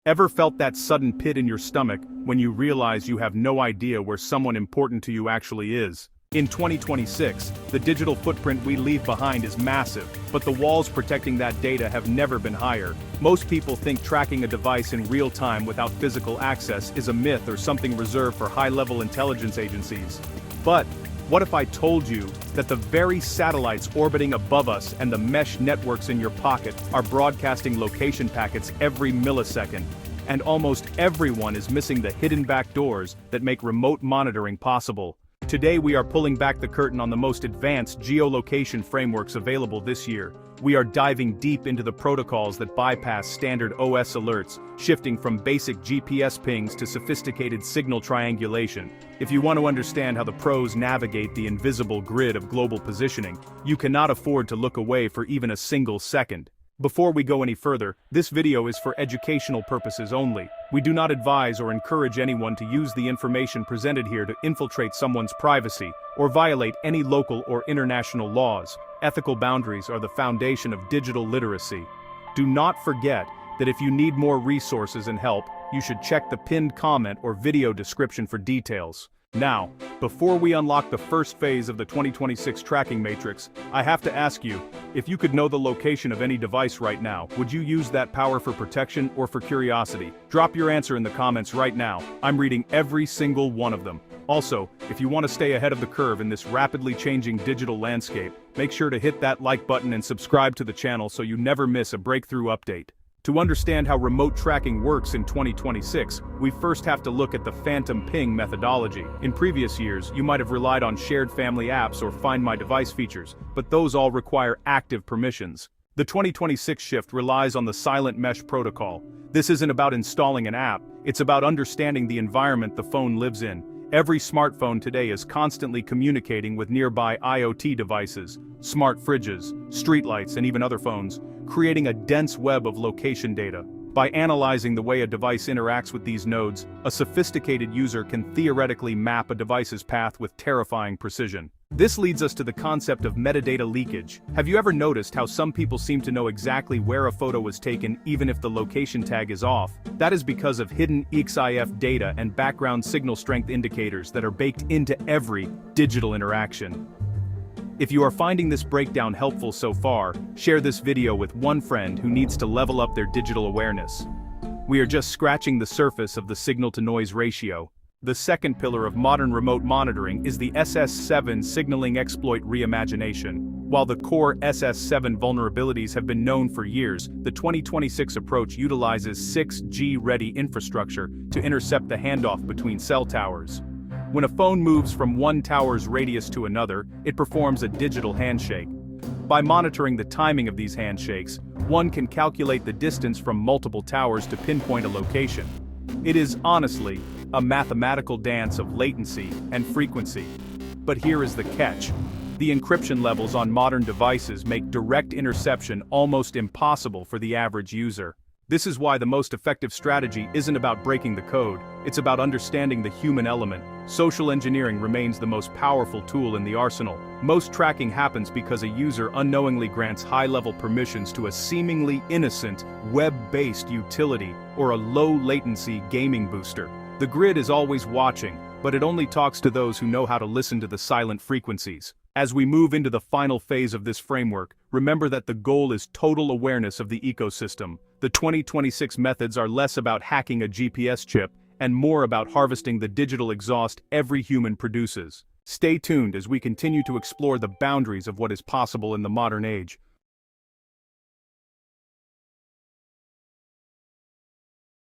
Ever felt that sudden pit in your stomach when you realize you have no idea where someone important to you actually is? In 2026, the digital footprint we leave behind is massive, but the walls protecting that data have never been higher. Most people think tracking a device in real time without physical access is a myth or something reserved for high-level intelligence agencies. But what if I told you that the very satellites orbiting above us and the mesh networks in your pocket are broadcasting location packets every millisecond, and almost everyone is missing the hidden backdoors that make remote monitoring possible? Today we are pulling back the curtain on the most advanced geolocation frameworks available this year. We are diving deep into the protocols that bypass standard OS alerts, shifting from basic GPS pings to sophisticated signal triangulation. If you want to understand how the pros navigate the invisible grid of global positioning, you cannot afford to look away for even a single second. Before we go any further, this video is for educational purposes only. We do not advise or encourage anyone to use the information presented here to infiltrate someone's privacy or violate any local or international laws. Ethical boundaries are the foundation of digital literacy. Do not forget that if you need more resources and help, you should check the pinned comment or video description for details. Now, before we unlock the first phase of the 2026 tracking matrix, I have to ask you, if you could know the location of any device right now, would you use that power for protection or for curiosity? Drop your answer in the comments right now. I'm reading every single one of them. Also, if you want to stay ahead of the curve in this rapidly changing digital landscape, make sure to hit that like button and subscribe to the channel so you never miss a breakthrough update. To understand how remote tracking works in 2026, we first have to look at the phantom ping methodology. In previous years, you might have relied on shared family apps or Find My Device features, but those all require active permissions. The 2026 shift relies on the silent mesh protocol. This isn't about installing an app, it's about understanding the environment the phone lives in. Every smartphone today is constantly communicating with nearby IoT devices, smart fridges, streetlights, and even other phones, creating a dense web of location data. By analyzing the way a device interacts with these nodes, a sophisticated user can theoretically map a device's path with terrifying precision. This leads us to the concept of metadata leakage. Have you ever noticed how some people seem to know exactly where a photo was taken even if the location tag is off? That is because of hidden EXIF data and background signal strength indicators that are baked into every digital interaction. If you are finding this breakdown helpful so far, share this video with one friend who needs to level up their digital awareness. We are just scratching the surface of the signal-to-noise ratio. The second pillar of modern remote monitoring is the SS7 signaling exploit reimagination. While the core SS7 vulnerabilities have been known for years, the 2026 approach utilizes 6G-ready infrastructure to intercept the handoff between cell towers. When a phone moves from one tower's radius to another, it performs a digital handshake. By monitoring the timing of these handshakes, one can calculate the distance from multiple towers to pinpoint a location. It is, honestly, a mathematical dance of latency and frequency. But here is the catch. The encryption levels on modern devices make direct interception almost impossible for the average user. This is why the most effective strategy isn't about breaking the code, it's about understanding the human element. Social engineering remains the most powerful tool in the arsenal. Most tracking happens because a user unknowingly grants high-level permissions to a seemingly innocent, web-based utility or a low-latency gaming booster. The grid is always watching, but it only talks to those who know how to listen to the silent frequencies. As we move into the final phase of this framework, remember that the goal is total awareness of the ecosystem. The 2026 methods are less about hacking a GPS chip and more about harvesting the digital exhaust every human produces. Stay tuned as we continue to explore the boundaries of what is possible in the modern age.